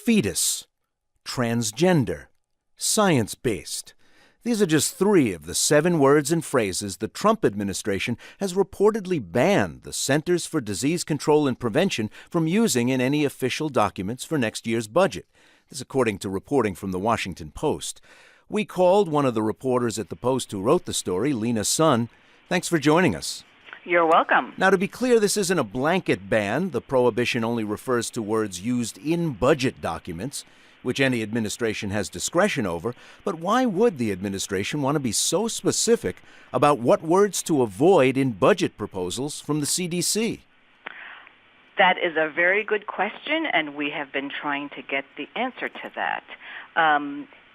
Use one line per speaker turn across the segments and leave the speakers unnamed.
fetus, transgender, science-based. These are just 3 of the 7 words and phrases the Trump administration has reportedly banned the Centers for Disease Control and Prevention from using in any official documents for next year's budget. This according to reporting from the Washington Post. We called one of the reporters at the Post who wrote the story, Lena Sun. Thanks for joining us.
You're welcome.
Now, to be clear, this isn't a blanket ban. The prohibition only refers to words used in budget documents, which any administration has discretion over. But why would the administration want to be so specific about what words to avoid in budget proposals from the CDC?
That is a very good question, and we have been trying to get the answer to that.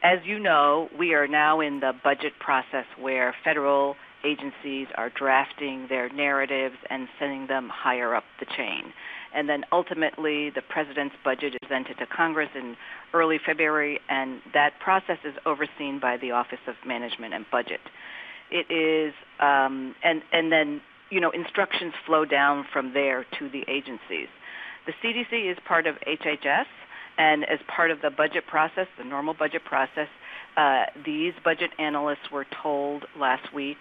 As you know, we are now in the budget process where federal agencies are drafting their narratives and sending them higher up the chain. And then ultimately, the president's budget is presented to Congress in early February, and that process is overseen by the Office of Management and Budget. It is, and then, instructions flow down from there to the agencies. The CDC is part of HHS, and as part of the budget process, the normal budget process, these budget analysts were told last week,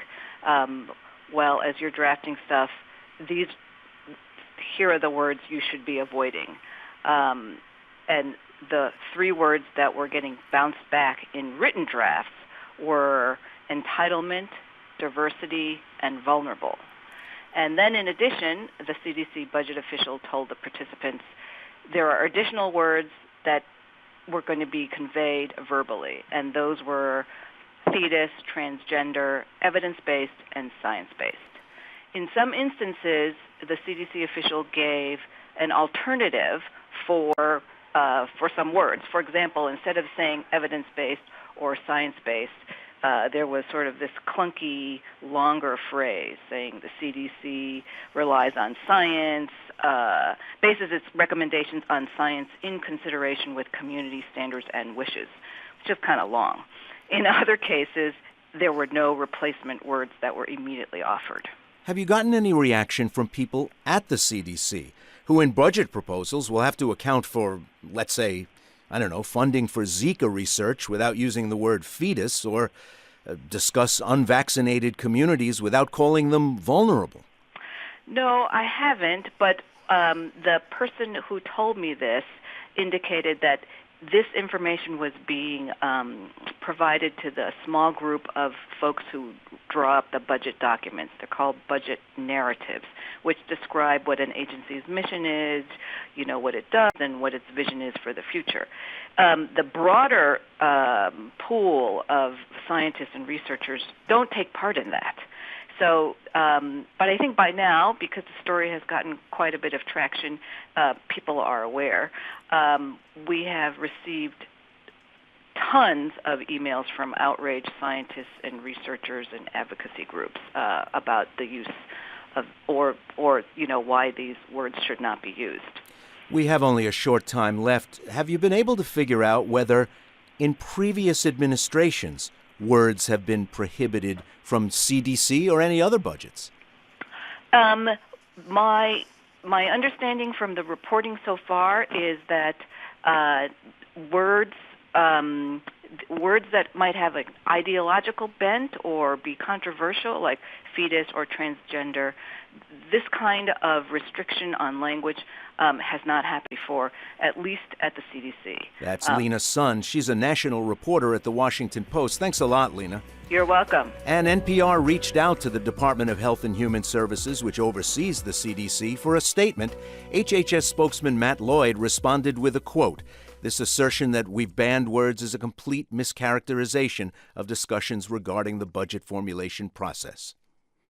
well, as you're drafting stuff, here are the words you should be avoiding. And the 3 words that were getting bounced back in written drafts were entitlement, diversity, and vulnerable. And then in addition, the CDC budget official told the participants there are additional words that were going to be conveyed verbally, and those were fetus, transgender, evidence-based, and science-based. In some instances, the CDC official gave an alternative for some words. For example, instead of saying evidence-based or science-based, there was sort of this clunky, longer phrase saying the CDC relies on science, bases its recommendations on science in consideration with community standards and wishes, which is kind of long. In other cases, there were no replacement words that were immediately offered.
Have you gotten any reaction from people at the CDC who in budget proposals will have to account for, let's say, funding for Zika research without using the word fetus, or discuss unvaccinated communities without calling them vulnerable?
No, I haven't, but the person who told me this indicated that this information was being provided to the small group of folks who draw up the budget documents. They're called budget narratives, which describe what an agency's mission is, what it does, and what its vision is for the future. The broader pool of scientists and researchers don't take part in that. So, but I think by now, because the story has gotten quite a bit of traction, people are aware. We have received tons of emails from outraged scientists and researchers and advocacy groups about the use of, or why these words should not be used.
We have only a short time left. Have you been able to figure out whether in previous administrations words have been prohibited from CDC or any other budgets?
My understanding from the reporting so far is that words that might have an ideological bent or be controversial, like fetus or transgender, this kind of restriction on language has not happened before, at least at the CDC.
That's Lena Sun. She's a national reporter at the Washington Post. Thanks a lot, Lena.
You're welcome.
And NPR reached out to the Department of Health and Human Services, which oversees the CDC, for a statement. HHS spokesman Matt Lloyd responded with a quote. This assertion that we've banned words is a complete mischaracterization of discussions regarding the budget formulation process.